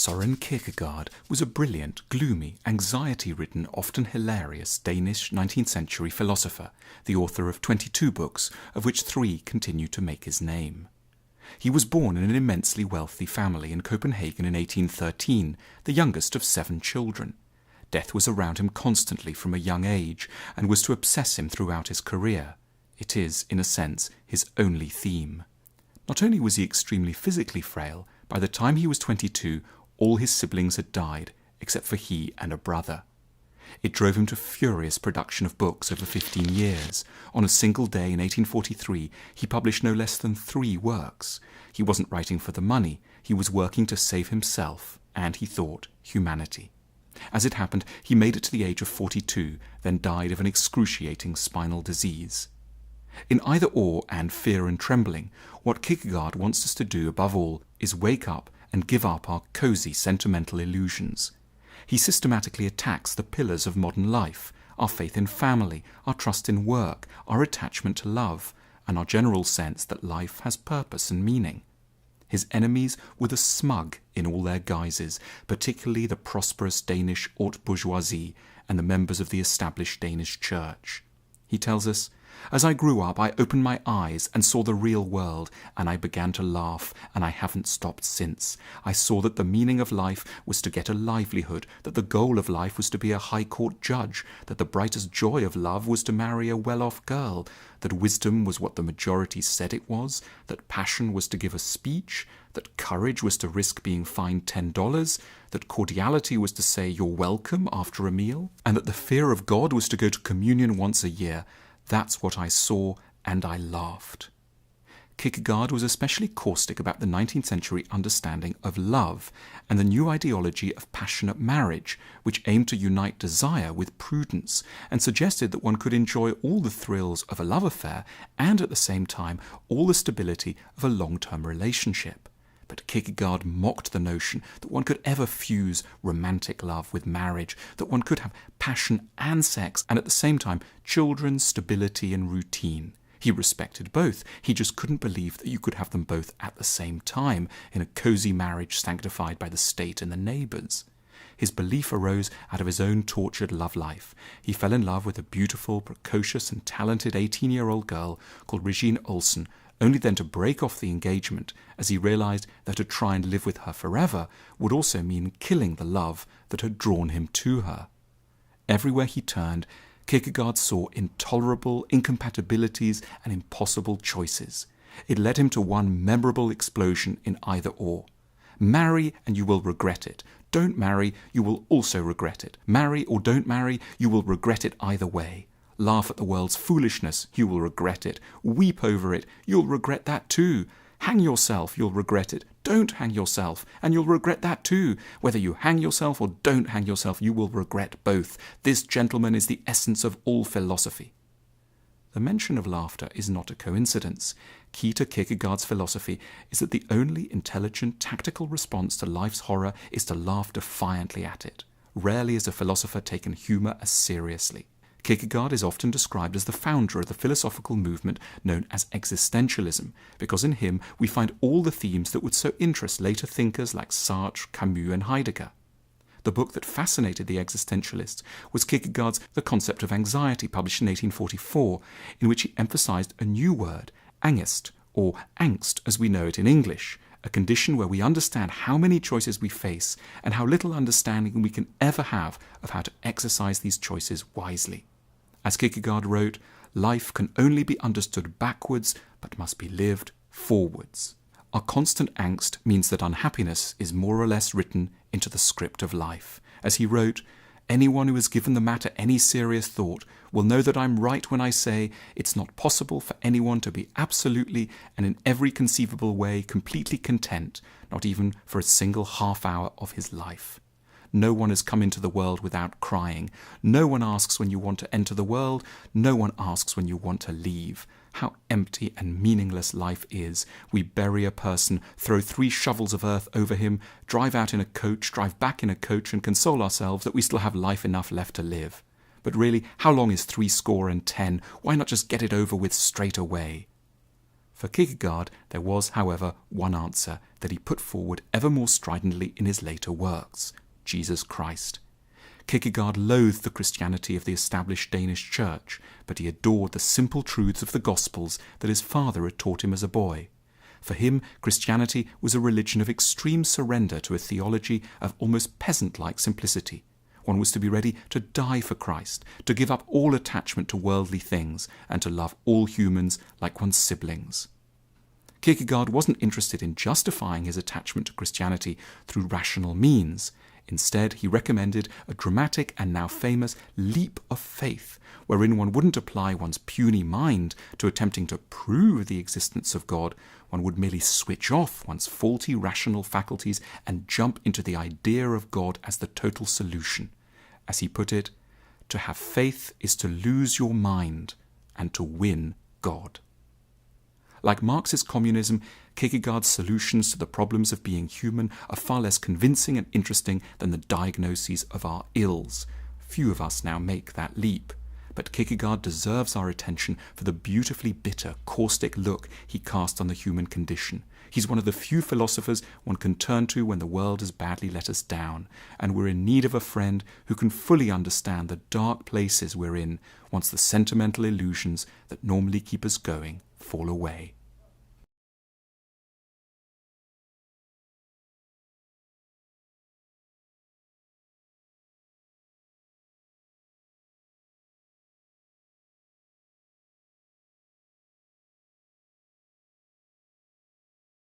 Soren Kierkegaard was a brilliant, gloomy, anxiety-ridden, often hilarious Danish 19th century philosopher, the author of 22 books, of which 3 continue to make his name. He was born in an immensely wealthy family in Copenhagen in 1813, the youngest of 7 children. Death was around him constantly from a young age, and was to obsess him throughout his career. It is, in a sense, his only theme. Not only was he extremely physically frail, by the time he was 22, all his siblings had died, except for he and a brother. It drove him to furious production of books over 15 years. On a single day in 1843, he published no less than 3 works. He wasn't writing for the money, he was working to save himself, and, he thought, humanity. As it happened, he made it to the age of 42, then died of an excruciating spinal disease. In Either Or and Fear and Trembling, what Kierkegaard wants us to do above all is wake up and give up our cosy sentimental illusions. He systematically attacks the pillars of modern life, our faith in family, our trust in work, our attachment to love, and our general sense that life has purpose and meaning. His enemies were the smug in all their guises, particularly the prosperous Danish haute bourgeoisie and the members of the established Danish church. He tells us, "As I grew up, I opened my eyes and saw the real world, and I began to laugh, and I haven't stopped since. I saw that the meaning of life was to get a livelihood, that the goal of life was to be a high court judge, that the brightest joy of love was to marry a well-off girl, that wisdom was what the majority said it was, that passion was to give a speech, that courage was to risk being fined $10, that cordiality was to say you're welcome after a meal, and that the fear of God was to go to communion once a year. That's what I saw, and I laughed." Kierkegaard was especially caustic about the 19th century understanding of love and the new ideology of passionate marriage, which aimed to unite desire with prudence and suggested that one could enjoy all the thrills of a love affair and at the same time all the stability of a long-term relationship. But Kierkegaard mocked the notion that one could ever fuse romantic love with marriage, that one could have passion and sex, and at the same time children, stability and routine. He respected both. He just couldn't believe that you could have them both at the same time in a cosy marriage sanctified by the state and the neighbours. His belief arose out of his own tortured love life. He fell in love with a beautiful, precocious and talented 18-year-old girl called Regine Olsen, only then to break off the engagement as he realized that to try and live with her forever would also mean killing the love that had drawn him to her. Everywhere he turned, Kierkegaard saw intolerable incompatibilities and impossible choices. It led him to one memorable explosion in Either Or. Marry and you will regret it. Don't marry, you will also regret it. Marry or don't marry, you will regret it either way. Laugh at the world's foolishness, you will regret it. Weep over it, you'll regret that too. Hang yourself, you'll regret it. Don't hang yourself, and you'll regret that too. Whether you hang yourself or don't hang yourself, you will regret both. This, gentlemen, is the essence of all philosophy. The mention of laughter is not a coincidence. Key to Kierkegaard's philosophy is that the only intelligent, tactical response to life's horror is to laugh defiantly at it. Rarely is a philosopher taken humour as seriously. Kierkegaard is often described as the founder of the philosophical movement known as existentialism, because in him we find all the themes that would so interest later thinkers like Sartre, Camus and Heidegger. The book that fascinated the existentialists was Kierkegaard's The Concept of Anxiety, published in 1844, in which he emphasized a new word, angst, or angst as we know it in English, a condition where we understand how many choices we face and how little understanding we can ever have of how to exercise these choices wisely. As Kierkegaard wrote, life can only be understood backwards, but must be lived forwards. Our constant angst means that unhappiness is more or less written into the script of life. As he wrote, "Anyone who has given the matter any serious thought will know that I'm right when I say it's not possible for anyone to be absolutely and in every conceivable way completely content, not even for a single half hour of his life. No one has come into the world without crying. No one asks when you want to enter the world. No one asks when you want to leave. How empty and meaningless life is. We bury a person, throw 3 shovels of earth over him, drive out in a coach, drive back in a coach, and console ourselves that we still have life enough left to live. But really, how long is 70? Why not just get it over with straight away?" For Kierkegaard, there was, however, one answer that he put forward ever more stridently in his later works: Jesus Christ. Kierkegaard loathed the Christianity of the established Danish church, but he adored the simple truths of the Gospels that his father had taught him as a boy. For him, Christianity was a religion of extreme surrender to a theology of almost peasant-like simplicity. One was to be ready to die for Christ, to give up all attachment to worldly things, and to love all humans like one's siblings. Kierkegaard wasn't interested in justifying his attachment to Christianity through rational means. Instead, he recommended a dramatic and now famous leap of faith, wherein one wouldn't apply one's puny mind to attempting to prove the existence of God. One would merely switch off one's faulty rational faculties and jump into the idea of God as the total solution. As he put it, to have faith is to lose your mind and to win God. Like Marxist communism, Kierkegaard's solutions to the problems of being human are far less convincing and interesting than the diagnoses of our ills. Few of us now make that leap. But Kierkegaard deserves our attention for the beautifully bitter, caustic look he cast on the human condition. He's one of the few philosophers one can turn to when the world has badly let us down, and we're in need of a friend who can fully understand the dark places we're in once the sentimental illusions that normally keep us going fall away.